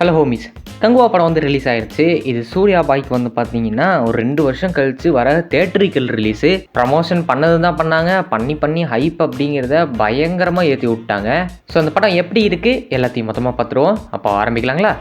Hello homies. Kanguva படம் வந்து release ஆயிடுச்சு. இது சூர்யா பாய்க்கு வந்து பார்த்தீங்கன்னா ஒரு 2 வருஷம் கழிச்சு வர தியேட்டரிக்கல் ரிலீஸு. ப்ரமோஷன் பண்ணது தான் பண்ணாங்க. பண்ணி ஹைப் அப்படிங்கிறத பயங்கரமாக ஏற்றி விட்டாங்க. ஸோ அந்த படம் எப்படி இருக்குது எல்லாத்தையும் மொத்தமாக பார்த்துருவோம். அப்போ ஆரம்பிக்கலாங்களா?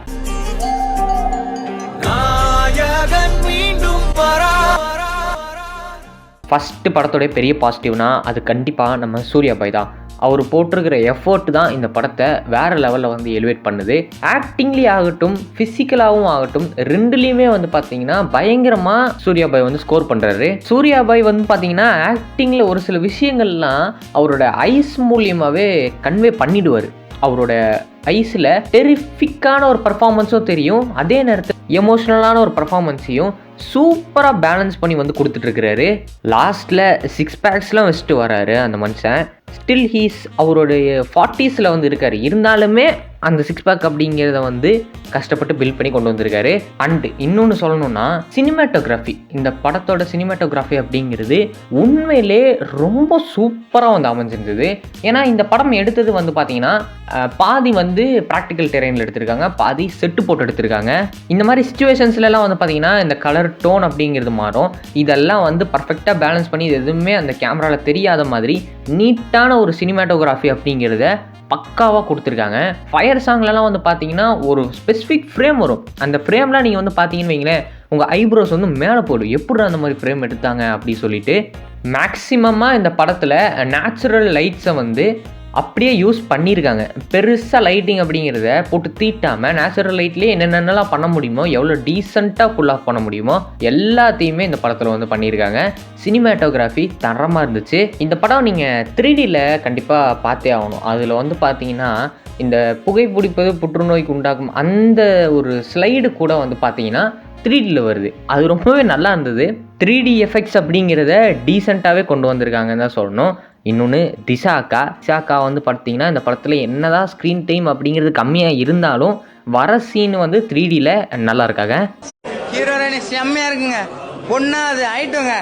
ஃபஸ்ட்டு படத்தோடைய பெரிய பாசிட்டிவ்னா அது கண்டிப்பாக நம்ம சூர்யா பாய் தான். அவர் போட்டிருக்கிற எஃபோர்ட் தான் இந்த படத்தை வேறு லெவலில் வந்து எலிவேட் பண்ணுது. ஆக்டிங்லேயே ஆகட்டும், ஃபிசிக்கலாகவும் ஆகட்டும், ரெண்டுலேயுமே வந்து பார்த்தீங்கன்னா பயங்கரமாக சூர்யா பாய் வந்து ஸ்கோர் பண்ணுறாரு. சூர்யா பாய் வந்து பார்த்தீங்கன்னா ஆக்டிங்கில் ஒரு சில விஷயங்கள்லாம் அவரோட ஐஸ் மூலியமாகவே கன்வே பண்ணிடுவார். அவரோட ஐஸில் டெரிஃபிக்கான ஒரு பர்ஃபார்மன்ஸும் தெரியும், அதே நேரத்தில் எமோஷ்னலான ஒரு பர்ஃபார்மன்ஸையும் சூப்பராக பேலன்ஸ் பண்ணி வந்து கொடுத்துட்ருக்கிறாரு. லாஸ்ட்டில் 6 பேக்ஸ்லாம் வச்சுட்டு வராரு அந்த மனுஷன். ஸ்டில் ஹீஸ் அவருடைய 40s வந்து இருக்கார். இருந்தாலுமே அந்த 6 பேக் அப்படிங்கிறத வந்து கஷ்டப்பட்டு பில்ட் பண்ணி கொண்டு வந்திருக்காரு. அண்டு இன்னொன்று சொல்லணும்னா சினிமாட்டோகிராஃபி, இந்த படத்தோட சினிமாட்டோகிராஃபி அப்படிங்கிறது உண்மையிலே ரொம்ப சூப்பராக வந்து அமைஞ்சிருந்தது. ஏன்னா இந்த படம் எடுத்தது வந்து பார்த்தீங்கன்னா பாதி வந்து ப்ராக்டிக்கல் டெரெயினில் எடுத்திருக்காங்க, பாதி செட்டு போட்டு எடுத்திருக்காங்க. இந்த மாதிரி சிச்சுவேஷன்ஸ்லாம் வந்து பார்த்தீங்கன்னா இந்த கலர் டோன் அப்படிங்கிறது மாறும். இதெல்லாம் வந்து பர்ஃபெக்டாக பேலன்ஸ் பண்ணி இது எதுவுமே அந்த கேமராவில் தெரியாத மாதிரி நீட்டான ஒரு சினிமாட்டோகிராஃபி அப்படிங்கிறத பக்காவாக கொடுத்துருக்காங்க. ஃபயர் சாங்லலாம் வந்து பார்த்தீங்கன்னா ஒரு ஸ்பெசிஃபிக் ஃப்ரேம் வரும். அந்த ஃப்ரேம்லாம் நீங்கள் வந்து பார்த்தீங்கன்னு வைங்களேன், உங்கள் ஐப்ரோஸ் வந்து மேலே போடும். எப்படி அந்த மாதிரி ஃப்ரேம் எடுத்தாங்க அப்படி சொல்லிட்டு மேக்ஸிமமாக இந்த படத்தில் நேச்சுரல் லைட்ஸை வந்து அப்படியே யூஸ் பண்ணியிருக்காங்க. பெருசாக லைட்டிங் அப்படிங்கிறத போட்டு தீட்டாமல் நேச்சுரல் லைட்லேயே என்னென்னலாம் பண்ண முடியுமோ, எவ்வளோ டீசெண்டாக ஃபுல் ஆஃப் பண்ண முடியுமோ எல்லாத்தையுமே இந்த படத்தில் வந்து பண்ணியிருக்காங்க. சினிமாட்டோகிராஃபி தரமாக இருந்துச்சு. இந்த படம் நீங்கள் 3Dயில் கண்டிப்பாக பார்த்தே ஆகணும். அதில் வந்து பார்த்தீங்கன்னா இந்த புகைப்பிடிப்பது புற்றுநோய்க்கு உண்டாகும் அந்த ஒரு ஸ்லைடு கூட வந்து பார்த்தீங்கன்னா 3Dயில் வருது. அது ரொம்பவே நல்லா இருந்தது. 3D எஃபெக்ட்ஸ் அப்படிங்கிறத டீசெண்டாகவே கொண்டு வந்திருக்காங்கன்னு தான் சொல்லணும். இன்னொன்று திஷாக்கா வந்து பார்த்தீங்கன்னா இந்த படத்தில் என்னதான் ஸ்க்ரீன் டைம் அப்படிங்கிறது கம்மியாக இருந்தாலும் வர சீன் வந்து 3Dயில் நல்லா இருக்காங்க. ஹீரோயினி செம்மையாக இருக்குங்க, பொண்ணா அது ஆயிட்டோங்க.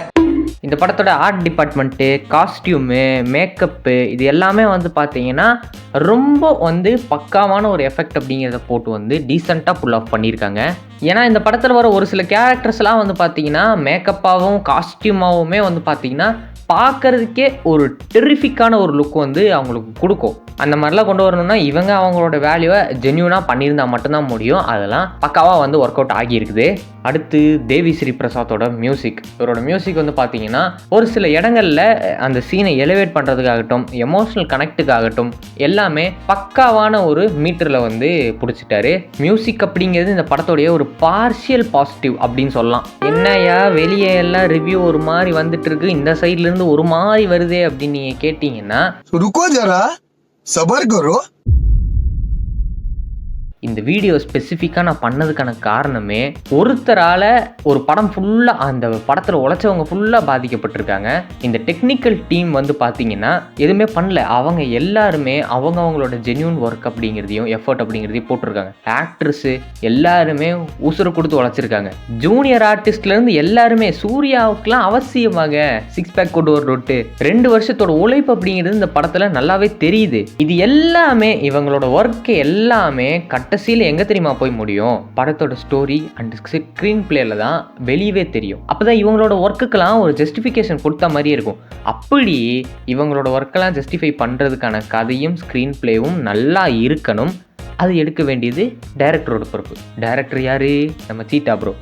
இந்த படத்தோட ஆர்ட் டிபார்ட்மெண்ட்டு, காஸ்டியூமு, மேக்கப்பு இது எல்லாமே வந்து பார்த்தீங்கன்னா ரொம்ப வந்து பக்காவான ஒரு எஃபெக்ட் அப்படிங்கிறத போட்டு வந்து டீசெண்டாக புல் ஆஃப் பண்ணியிருக்காங்க. ஏன்னா இந்த படத்தில் வர ஒரு சில கேரக்டர்ஸ்லாம் வந்து பார்த்தீங்கன்னா மேக்கப்பாகவும் காஸ்டியூமாகவுமே வந்து பார்த்தீங்கன்னா பார்க்கறதுக்கே ஒரு டெரிஃபிக்கான ஒரு லுக் வந்து அவங்களுக்கு கொடுக்கும். அந்த மாதிரிலாம் கொண்டு வரணும்னா இவங்க அவங்களோட வேல்யூவை ஜென்யூனாக பண்ணியிருந்தால் மட்டும்தான் முடியும். அதெல்லாம் பக்காவாக வந்து ஒர்க் அவுட் ஆகியிருக்குது. அடுத்து தேவி ஸ்ரீ பிரசாத்தோட மியூசிக். இவரோட மியூசிக் வந்து பார்த்தீங்கன்னா ஒரு சில இடங்களில் அந்த சீனை எலிவேட் பண்ணுறதுக்காகட்டும், எமோஷ்னல் கனெக்டுக்காகட்டும் எல்லாமே பக்காவான ஒரு மீட்டரில் வந்து பிடிச்சிட்டாரு. மியூசிக் அப்படிங்கிறது இந்த படத்தோடைய ஒரு பார்ஷியல் பாசிட்டிவ் அப்படின்னு சொல்லலாம். என்னையா வெளியே எல்லாம் ரிவ்யூ ஒரு மாதிரி வந்துட்டு இருக்கு, இந்த சைட்லேருந்து ஒரு மாதிரி வருதே அப்படின்னு நீங்கள் கேட்டிங்கன்னா சபர் கரோ. இந்த வீடியோ ஸ்பெசிஃபிக்காக நான் பண்ணதுக்கான காரணமே ஒருத்தரால் ஒரு படம் ஃபுல்லாக அந்த படத்தில் உழைச்சவங்க ஃபுல்லாக பாதிக்கப்பட்டிருக்காங்க. இந்த டெக்னிக்கல் டீம் வந்து பார்த்தீங்கன்னா எதுவுமே பண்ணல. அவங்க எல்லாருமே அவங்களோட ஜென்யூன் ஒர்க் அப்படிங்கிறதையும் எஃபர்ட் அப்படிங்கிறதையும் போட்டிருக்காங்க. ஆக்ட்ரஸு எல்லாருமே உசுறு கொடுத்து உழைச்சிருக்காங்க. ஜூனியர் ஆர்டிஸ்ட்லேருந்து எல்லாருமே சூர்யாவுக்குலாம் அவசியமாக 6 பேக் கொண்டு வரட்டு 2 வருஷத்தோட உழைப்பு அப்படிங்கிறது இந்த படத்தில் நல்லாவே தெரியுது. இது எல்லாமே இவங்களோட ஒர்க்கு எல்லாமே கடைசியில் எங்கே தெரியுமா போய் முடியும், படத்தோட ஸ்டோரி அண்ட் ஸ்க்ரீன் பிளேல தான் வெளியவே தெரியும். அப்போ தான் இவங்களோட ஒர்க்குக்கெல்லாம் ஒரு ஜஸ்டிஃபிகேஷன் கொடுத்த மாதிரியே இருக்கும். அப்படி இவங்களோட ஒர்க்கெல்லாம் ஜஸ்டிஃபை பண்ணுறதுக்கான கதையும் ஸ்க்ரீன் பிளேவும் நல்லா இருக்கணும். அது எடுக்க வேண்டியது டைரக்டரோட பொறுப்பு. டைரக்டர் யாரு? நம்ம சீட்டா ப்ரோ.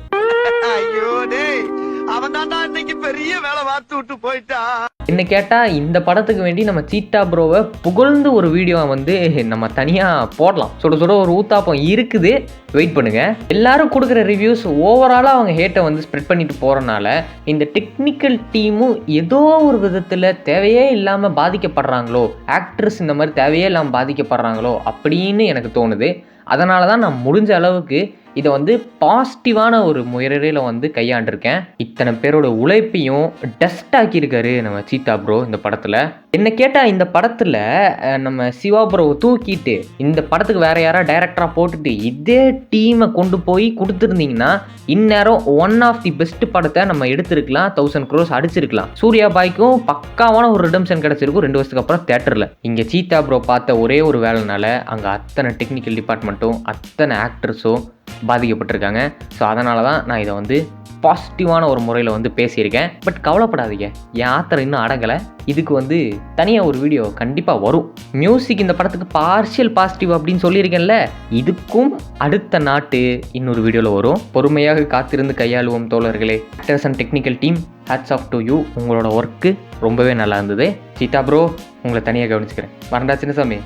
பெரிய வேலை பார்த்து விட்டு போயிட்டா. என்ன கேட்டால் இந்த படத்துக்கு வேண்டி நம்ம சீட்டா ப்ரோவை புகழ்ந்து ஒரு வீடியோ வந்து நம்ம தனியாக போடலாம். சுட ஒரு ஊத்தாப்பம் இருக்குது, வெயிட் பண்ணுங்க. எல்லாரும் கொடுக்குற ரிவ்யூஸ் ஓவராலாக அவங்க ஹேட்டை வந்து ஸ்ப்ரெட் பண்ணிட்டு போகிறனால இந்த டெக்னிக்கல் டீமும் ஏதோ ஒரு விதத்தில் தேவையே இல்லாமல் பாதிக்கப்படுறாங்களோ, ஆக்ட்ரஸ் இந்த மாதிரி தேவையே இல்லாமல் பாதிக்கப்படுறாங்களோ அப்படின்னு எனக்கு தோணுது. அதனால தான் நான் முடிஞ்ச அளவுக்கு இதை வந்து பாசிட்டிவான ஒரு முறையில் வந்து கையாண்டிருக்கேன். இத்தனை பேரோட உழைப்பையும் டஸ்ட் ஆக்கியிருக்காரு நம்ம சீதா ப்ரோ இந்த படத்தில். என்ன கேட்டால் இந்த படத்தில் நம்ம சிவா ப்ரோவை தூக்கிட்டு இந்த படத்துக்கு வேற யாராவது டைரக்டராக போட்டுட்டு இதே டீமை கொண்டு போய் கொடுத்துருந்தீங்கன்னா இந்நேரம் ஒன் ஆஃப் தி பெஸ்ட் படத்தை நம்ம எடுத்திருக்கலாம், 1000 crores அடிச்சிருக்கலாம். சூர்யா பாய்க்கும் பக்காவான ஒரு ரிடம்ஷன் கிடச்சிருக்கும் 2 வருஷத்துக்கு அப்புறம் தேட்டரில். இங்கே சீதா ப்ரோ பார்த்த ஒரே ஒரு வேலைனால அங்கே அத்தனை டெக்னிக்கல் டிபார்ட்மெண்ட்டும் அத்தனை ஆக்டர்ஸும் பாதிக்கப்பட்டிருக்காங்க. ஸோ அதனால தான் நான் இதை வந்து பாசிட்டிவான ஒரு முறையில் வந்து பேசியிருக்கேன். பட் கவலைப்படாதீங்க, என் ஆத்தர் இன்னும் அடங்கலை. இதுக்கு வந்து தனியாக ஒரு வீடியோ கண்டிப்பாக வரும். மியூசிக் இந்த படத்துக்கு பார்ஷியல் பாசிட்டிவ் அப்படின்னு சொல்லியிருக்கேன்ல, இதுக்கும் அடுத்த நாட்டு இன்னொரு வீடியோவில் வரும். பொறுமையாக காத்திருந்து கையாளுவோம் தோழர்களே. Actors and technical team, hats off to you. உங்களோட ஒர்க்கு ரொம்பவே நல்லா இருந்தது. சீதா ப்ரோ, உங்களை தனியாக கவனிச்சுக்கிறேன். வரண்டா சின்னசாமி.